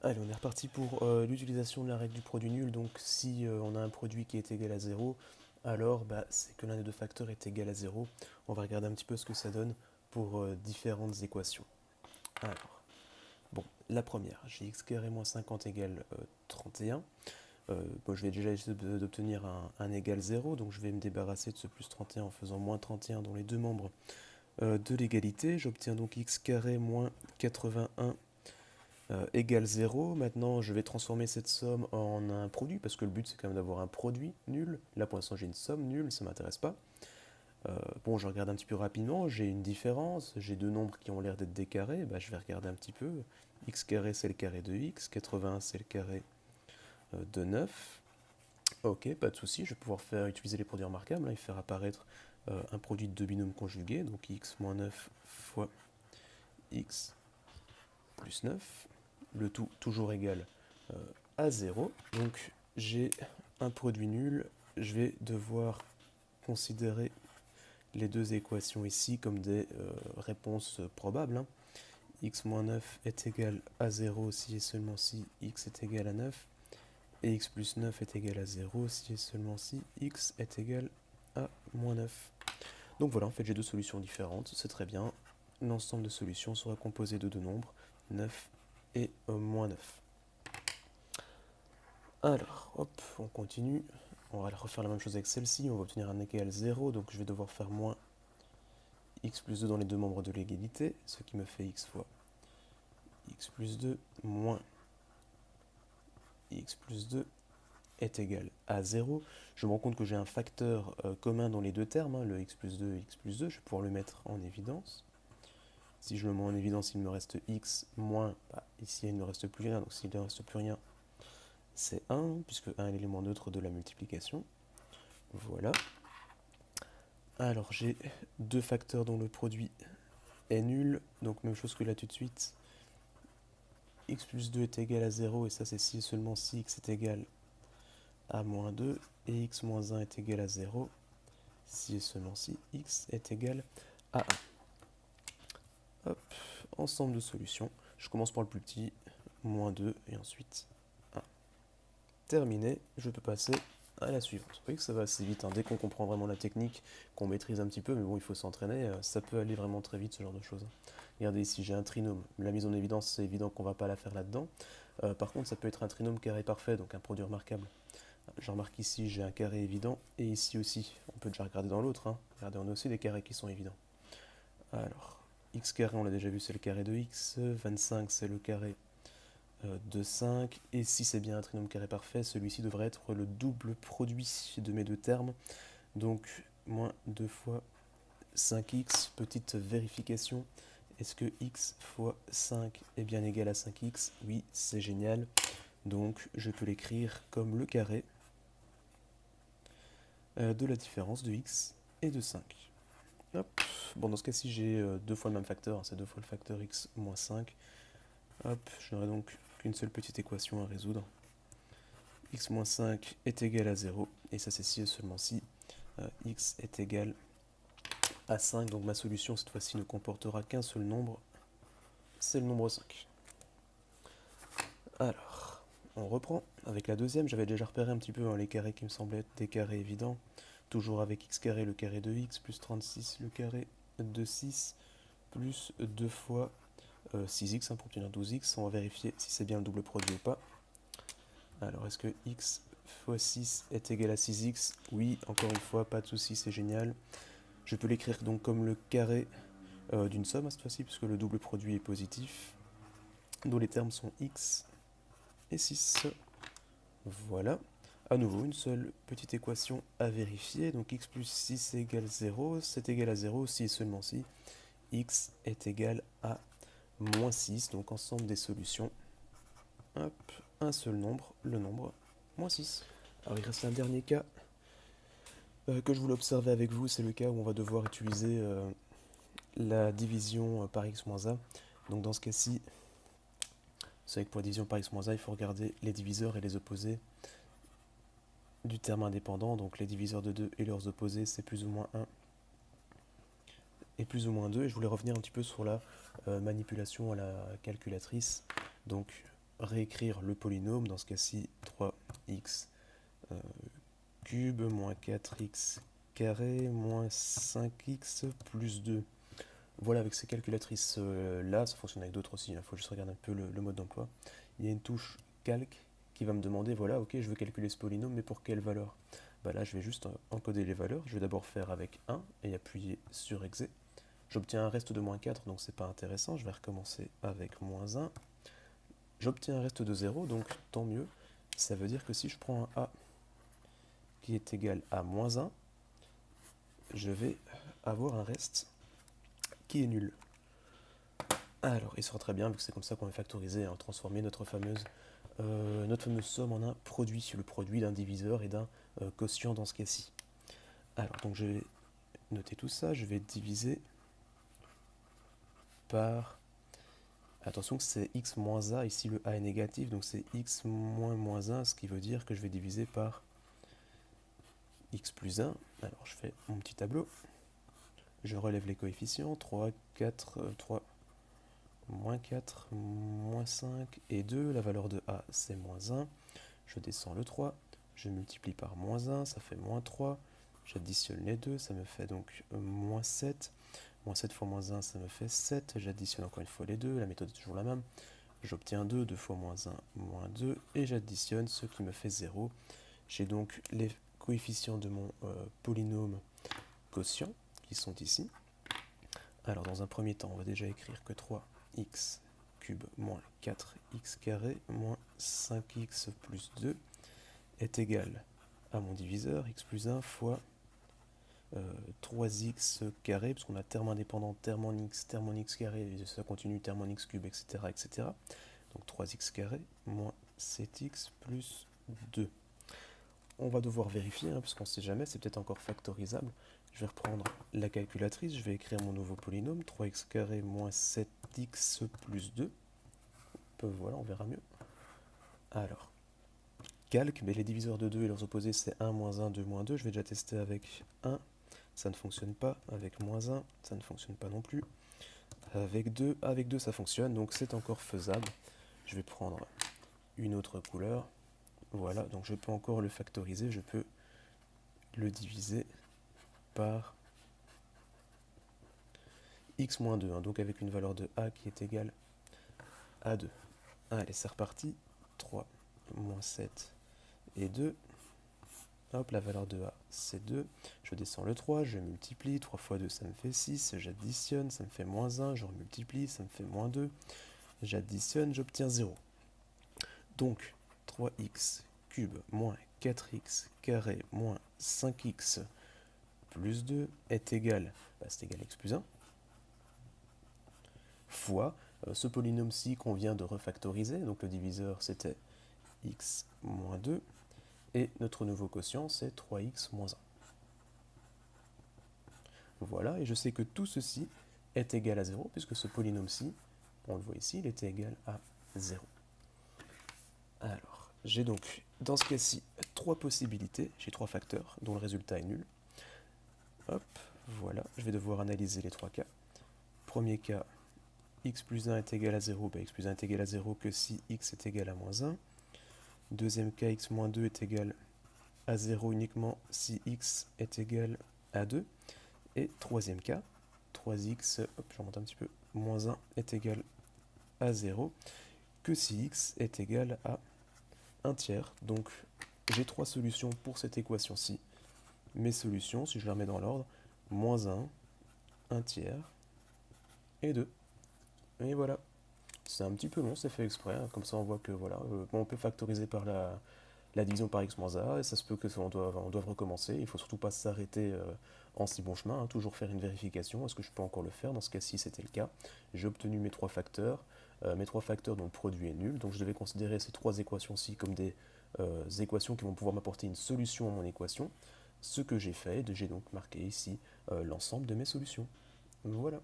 Allez, on est reparti pour l'utilisation de la règle du produit nul. Donc si on a un produit qui est égal à 0, alors c'est que l'un des deux facteurs est égal à 0. On va regarder un petit peu ce que ça donne pour différentes équations. Alors, bon, la première, j'ai x carré moins 50 égale 31. Je vais déjà essayer d'obtenir un égal 0, donc je vais me débarrasser de ce plus 31 en faisant moins 31 dans les deux membres de l'égalité. J'obtiens donc x carré moins 81 égale 0. Maintenant, je vais transformer cette somme en un produit, parce que le but, c'est quand même d'avoir un produit nul. Là, pour l'instant, j'ai une somme nulle, ça ne m'intéresse pas. Bon, je regarde un petit peu rapidement, j'ai une différence, j'ai deux nombres qui ont l'air d'être des carrés, je vais regarder un petit peu. X carré, c'est le carré de x, 81, c'est le carré de 9. Ok, pas de souci, je vais pouvoir utiliser les produits remarquables, et faire apparaître un produit de deux binômes conjugués, donc x moins 9 fois x plus 9, le tout toujours égal à 0. Donc j'ai un produit nul, je vais devoir considérer les deux équations ici comme des réponses probables. X moins 9 est égal à 0 si et seulement si x est égal à 9, et x plus 9 est égal à 0 si et seulement si x est égal à moins 9. Donc voilà, en fait j'ai deux solutions différentes, c'est très bien. L'ensemble de solutions sera composé de deux nombres, 9 et moins 9. Alors, hop, on continue. On va refaire la même chose avec celle-ci. On va obtenir un égal 0, donc je vais devoir faire moins x plus 2 dans les deux membres de l'égalité, ce qui me fait x fois x plus 2 moins x plus 2 est égal à 0. Je me rends compte que j'ai un facteur commun dans les deux termes, le x plus 2 et x plus 2. Je vais pouvoir le mettre en évidence. Si je le mets en évidence, il me reste x moins, ici il ne me reste plus rien, donc s'il ne reste plus rien, c'est 1, puisque 1 est l'élément neutre de la multiplication. Voilà. Alors j'ai deux facteurs dont le produit est nul, donc même chose que là tout de suite. X plus 2 est égal à 0, et ça c'est si et seulement si x est égal à moins 2, et x moins 1 est égal à 0, si et seulement si x est égal à 1. Hop, ensemble de solutions. Je commence par le plus petit, moins 2, et ensuite 1. Terminé, je peux passer à la suivante. Vous voyez que ça va assez vite, dès qu'on comprend vraiment la technique, qu'on maîtrise un petit peu, mais bon, il faut s'entraîner, ça peut aller vraiment très vite ce genre de choses. Regardez ici, j'ai un trinôme. La mise en évidence, c'est évident qu'on ne va pas la faire là-dedans. Par contre, ça peut être un trinôme carré parfait, donc un produit remarquable. Je remarque ici, j'ai un carré évident, et ici aussi. On peut déjà regarder dans l'autre. Regardez, on a aussi des carrés qui sont évidents. Alors, x carré, on l'a déjà vu, c'est le carré de x. 25, c'est le carré de 5, et si c'est bien un trinôme carré parfait, celui-ci devrait être le double produit de mes deux termes, donc moins 2 fois 5x, petite vérification, est-ce que x fois 5 est bien égal à 5x? Oui, c'est génial, donc je peux l'écrire comme le carré de la différence de x et de 5. Hop. Bon, dans ce cas-ci, j'ai deux fois le même facteur, c'est deux fois le facteur x moins 5. Hop, je n'aurai donc qu'une seule petite équation à résoudre. X moins 5 est égal à 0, et ça c'est si et seulement si x est égal à 5, donc ma solution cette fois-ci ne comportera qu'un seul nombre, c'est le nombre 5. Alors, on reprend avec la deuxième. J'avais déjà repéré un petit peu les carrés qui me semblaient être des carrés évidents, toujours avec x carré le carré de x, plus 36 le carré de 6, plus 2 fois 6x pour obtenir 12x. On va vérifier si c'est bien le double produit ou pas. Alors, est-ce que x fois 6 est égal à 6x? Oui, encore une fois, pas de souci, c'est génial. Je peux l'écrire donc comme le carré d'une somme cette fois-ci, puisque le double produit est positif, dont les termes sont x et 6. Voilà. À nouveau, une seule petite équation à vérifier. Donc x plus 6 égale 0, c'est égal à 0 si et seulement si x est égal à moins 6. Donc ensemble des solutions. Hop, un seul nombre, le nombre moins 6. Alors il reste un dernier cas que je voulais observer avec vous, c'est le cas où on va devoir utiliser la division par x moins a. Donc dans ce cas-ci, vous savez que pour la division par x moins a, il faut regarder les diviseurs et les opposés du terme indépendant. Donc les diviseurs de 2 et leurs opposés, c'est plus ou moins 1 et plus ou moins 2. Et je voulais revenir un petit peu sur la manipulation à la calculatrice. Donc réécrire le polynôme, dans ce cas-ci 3x cube moins 4x carré moins 5x plus 2. Voilà, avec ces calculatrices là, ça fonctionne avec d'autres aussi, il faut juste regarder un peu le mode d'emploi. Il y a une touche calque qui va me demander, voilà, ok, je veux calculer ce polynôme, mais pour quelle valeur? Bah là, je vais juste encoder les valeurs. Je vais d'abord faire avec 1 et appuyer sur exe. J'obtiens un reste de moins 4, donc c'est pas intéressant. Je vais recommencer avec moins 1. J'obtiens un reste de 0, donc tant mieux. Ça veut dire que si je prends un a qui est égal à moins 1, je vais avoir un reste qui est nul. Alors, il sera très bien, vu que c'est comme ça qu'on va factoriser, transformer notre fameuse somme en un produit, le produit d'un diviseur et d'un quotient dans ce cas-ci. Alors, donc je vais noter tout ça, je vais diviser par... Attention que c'est x moins a, ici le a est négatif, donc c'est x moins 1, ce qui veut dire que je vais diviser par x plus 1. Alors je fais mon petit tableau, je relève les coefficients, 3, 4, 3, moins 4, moins 5 et 2, la valeur de a c'est moins 1, je descends le 3, je multiplie par moins 1, ça fait moins 3, j'additionne les deux, ça me fait donc moins 7, moins 7 fois moins 1, ça me fait 7, j'additionne encore une fois les deux, la méthode est toujours la même, j'obtiens 2, 2 fois moins 1, moins 2, et j'additionne ce qui me fait 0. J'ai donc les coefficients de mon polynôme quotient, qui sont ici. Alors dans un premier temps, on va déjà écrire que 3x cube moins 4x carré moins 5x plus 2 est égal à mon diviseur, x plus 1 fois 3x carré, parce qu'on a terme indépendant, terme en x carré, et ça continue, terme en x cube, etc. etc. Donc 3x carré moins 7x plus 2. On va devoir vérifier, parce qu'on ne sait jamais, c'est peut-être encore factorisable. Je vais reprendre la calculatrice, je vais écrire mon nouveau polynôme, 3x carré moins 7x plus 2. Voilà, on verra mieux. Alors, calque, mais les diviseurs de 2 et leurs opposés, c'est 1, moins 1, 2, moins 2. Je vais déjà tester avec 1, ça ne fonctionne pas. Avec moins 1, ça ne fonctionne pas non plus. Avec 2, ça fonctionne, donc c'est encore faisable. Je vais prendre une autre couleur. Voilà, donc je peux encore le factoriser, je peux le diviser par x moins 2, donc avec une valeur de a qui est égale à 2. Allez, c'est reparti. 3 moins 7 et 2. Hop, la valeur de a, c'est 2. Je descends le 3, je multiplie. 3 fois 2, ça me fait 6. J'additionne, ça me fait moins 1. Je remultiplie, ça me fait moins 2. J'additionne, j'obtiens 0. Donc, 3x cube moins 4x carré moins 5x plus 2 est égal, c'est égal à x plus 1, fois ce polynôme-ci qu'on vient de refactoriser. Donc le diviseur, c'était x moins 2. Et notre nouveau quotient, c'est 3x moins 1. Voilà, et je sais que tout ceci est égal à 0, puisque ce polynôme-ci, on le voit ici, il était égal à 0. Alors, j'ai donc, dans ce cas-ci, 3 possibilités, j'ai 3 facteurs, dont le résultat est nul. Hop, voilà, je vais devoir analyser les 3 cas. Premier cas, x plus 1 est égal à 0, x plus 1 est égal à 0 que si x est égal à moins 1. Deuxième cas, x moins 2 est égal à 0 uniquement si x est égal à 2. Et troisième cas, 3x, hop, je remonte un petit peu, moins 1 est égal à 0 que si x est égal à 1 tiers. Donc j'ai 3 solutions pour cette équation-ci. Mes solutions, si je les remets dans l'ordre, moins 1, 1 tiers et 2. Et voilà. C'est un petit peu long, c'est fait exprès, comme ça on voit que voilà, on peut factoriser par la division par x moins a, et ça se peut que on doive recommencer. Il ne faut surtout pas s'arrêter en si bon chemin, toujours faire une vérification. Est-ce que je peux encore le faire? Dans ce cas-ci, c'était le cas. J'ai obtenu mes 3 facteurs, dont le produit est nul, donc je devais considérer ces 3 équations-ci comme des équations qui vont pouvoir m'apporter une solution à mon équation. Ce que j'ai fait, j'ai donc marqué ici l'ensemble de mes solutions. Voilà.